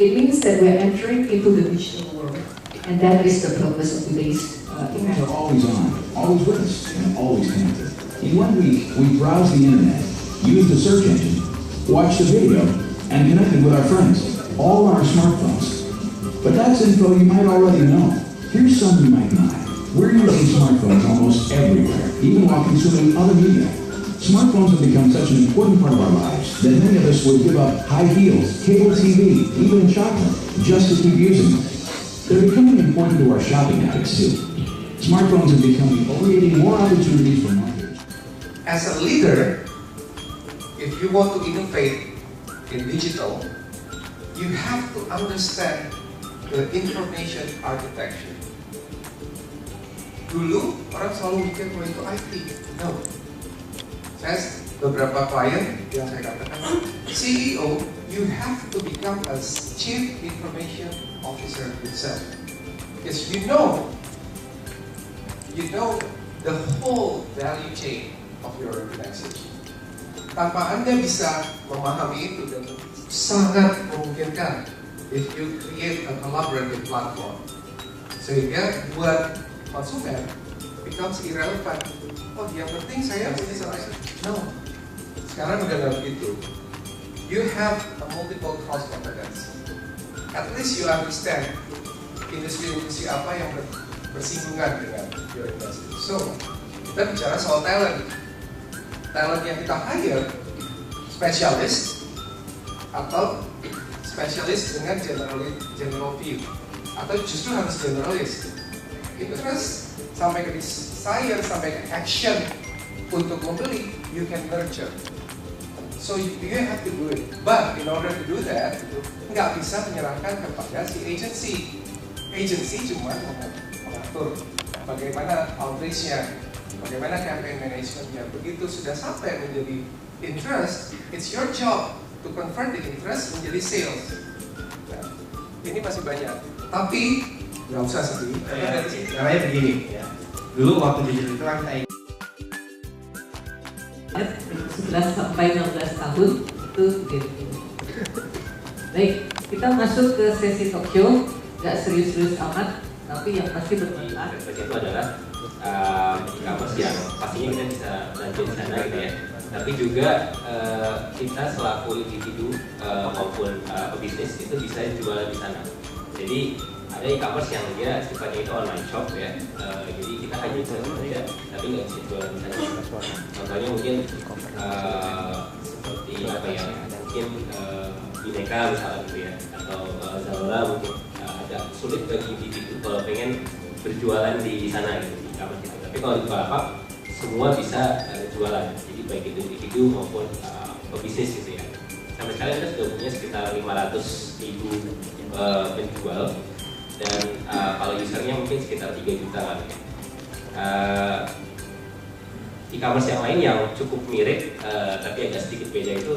It means that we're entering into the digital world, and that is the purpose of today's Phones event. are always on, always with us, and always connected. In 1 week, we browse the internet, use the search engine, watch the video, and connected with our friends, all on our smartphones. But that's info you might already know. Here's some you might not. We're using smartphones almost everywhere, even while consuming other media. Smartphones have become such an important part of our lives that many of us would give up high heels, cable TV, even chocolate, just to keep using them. They're becoming important to our shopping habits too. Smartphones have become creating more opportunities for marketers. As a leader, if you want to innovate in digital, you have to understand the information architecture. Dulu orang selalu mikir bahwa itu IT. No. Saya beberapa klien yang saya katakan, CEO, you have to become a chief information officer yourself, because you know the whole value chain of your organization. Tanpa Anda bisa memahami itu, dan sangat memungkinkan if you create a collaborative platform, sehingga buat konsumen becomes irrelevant. Oh, yang penting saya punya solution. No, sekarang udah nggak begitu. You have a multiple cross competence. At least you understand industri-industri apa yang bersinggungan dengan your industry. So, kita bicara soal talent. Talent yang kita hire, spesialis atau spesialis dengan general view, atau justru harus generalis. Itu terus sampai ke desire, sampai ke action untuk membeli, you can nurture. So you have to do it. But in order to do that, nggak bisa menyerahkan kepada si agency. Agency cuma mengatur bagaimana outreach-nya, bagaimana campaign management-nya. Begitu sudah sampai menjadi interest, it's your job to convert the interest menjadi sales. Nah, ini masih banyak. Tapi nggak usah sedih. Namanya begini ya. Dulu waktu digital itu kan saya 11 sampai 16 tahun itu gitu. Baik, kita masuk ke sesi talk show, nggak serius-serius amat, tapi yang pasti bermanfaat. Itu adalah e-commerce yang pastinya kita bisa belanja di sana gitu ya. Tapi juga kita selaku individu maupun pebisnis itu bisa jualan di sana. Jadi ada e-commerce yang dia sifatnya itu online shop ya. Jadi kita hanya bisa belanja, tapi nggak bisa jualan di sana. Contohnya mungkin seperti apa ya? Mungkin Bineka misalnya gitu ya, atau Zalora mungkin agak sulit bagi individu kalau pengen berjualan di sana gitu, di e-commerce gitu. Tapi kalau di Bukalapak semua bisa jualan. Jadi baik itu individu maupun pebisnis gitu ya. Sampai sekarang kita sudah punya sekitar 500.000 penjual. Dan kalau usernya mungkin sekitar 3 juta kan ya. E-commerce yang lain yang cukup mirip tapi agak sedikit beda itu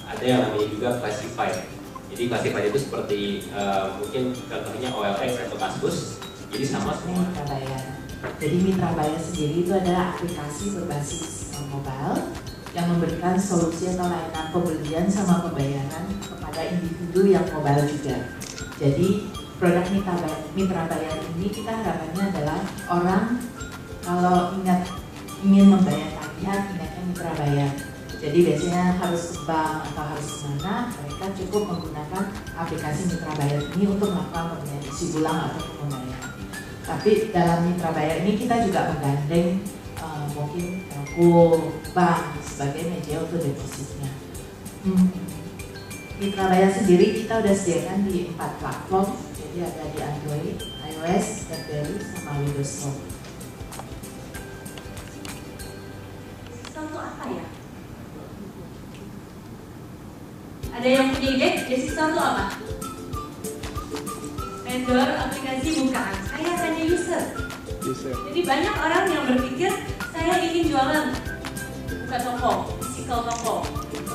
ada yang namanya juga classified. Jadi classified itu seperti mungkin contohnya OLX atau Kaskus. Jadi sama semua. Mitra Bayar. Jadi Mitra Bayar sendiri itu adalah aplikasi berbasis mobile yang memberikan solusi atau layanan pembelian sama pembayaran kepada individu yang mobile juga. Jadi produk Mitra Bayar ini kita harapannya adalah orang kalau ingin membayar tagihan ingatnya Mitra Bayar. Jadi biasanya harus ke bank atau harus kemana, mereka cukup menggunakan aplikasi Mitra Bayar ini untuk melakukan pembelian isi ulang atau pembayaran. Tapi dalam Mitra Bayar ini kita juga menggandeng mungkin bank sebagai media untuk depositnya. Mitra Bayar sendiri kita udah sediakan di 4 platform. Jadi ada di Android, iOS, BlackBerry, sama Windows Phone. Sistem itu apa ya? Ada yang punya ide? Sistem itu apa? Vendor aplikasi bukan, saya hanya user. Jadi banyak orang yang berpikir saya ingin jualan, buka toko, physical toko,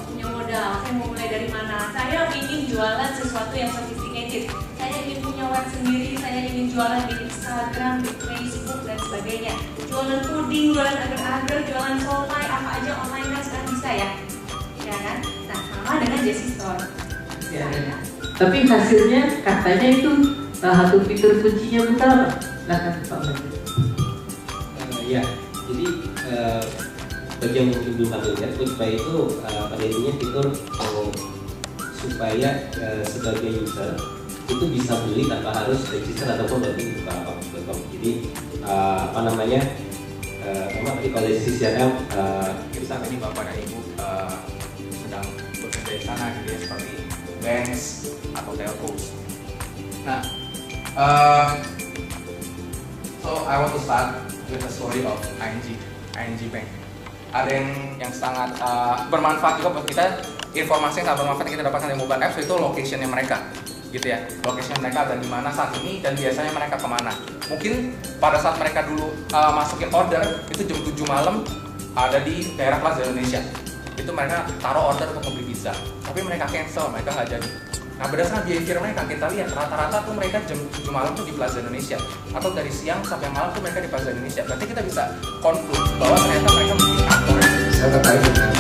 punya modal, saya mau mulai dari mana? Saya ingin jualan sesuatu yang sophisticated. Saya ingin punya web sendiri, saya ingin jualan di Instagram, di Facebook, dan sebagainya. Jualan puding, jualan agar-agar, jualan somai, apa aja online kan sekarang bisa ya? Ya kan? Nah, sama dengan Jessie Store. Tapi hasilnya katanya itu salah satu fitur kuncinya bukan apa? Silakan Pak Menteri. Ya, jadi bagi yang mungkin belum familiar, Quickbuy itu pada intinya fitur supaya sebagai user itu bisa beli tanpa harus register ataupun login di bukalapak.com. Jadi apa namanya? Memang tadi kalau dari sisi misalnya ini Bapak dan Ibu sedang bekerja di sana gitu ya, seperti banks atau telcos. Nah, so I want to start with the story of ING Bank. Ada yang sangat bermanfaat juga buat kita, informasi yang sangat bermanfaat yang kita dapatkan dari mobile apps itu locationnya mereka, gitu ya. Location mereka ada di mana saat ini dan biasanya mereka kemana. Mungkin pada saat mereka dulu masukin order itu jam 7 malam ada di daerah Plaza Indonesia. Itu mereka taruh order untuk membeli pizza, tapi mereka cancel, mereka nggak jadi. Nah, berdasarkan behavior mereka, kita lihat rata-rata tuh mereka jam 7 malam tuh di Plaza Indonesia, atau dari siang sampai malam tuh mereka di Plaza Indonesia. Berarti kita bisa conclude bahwa ternyata mereka memiliki kantor. Saya tertarik dengan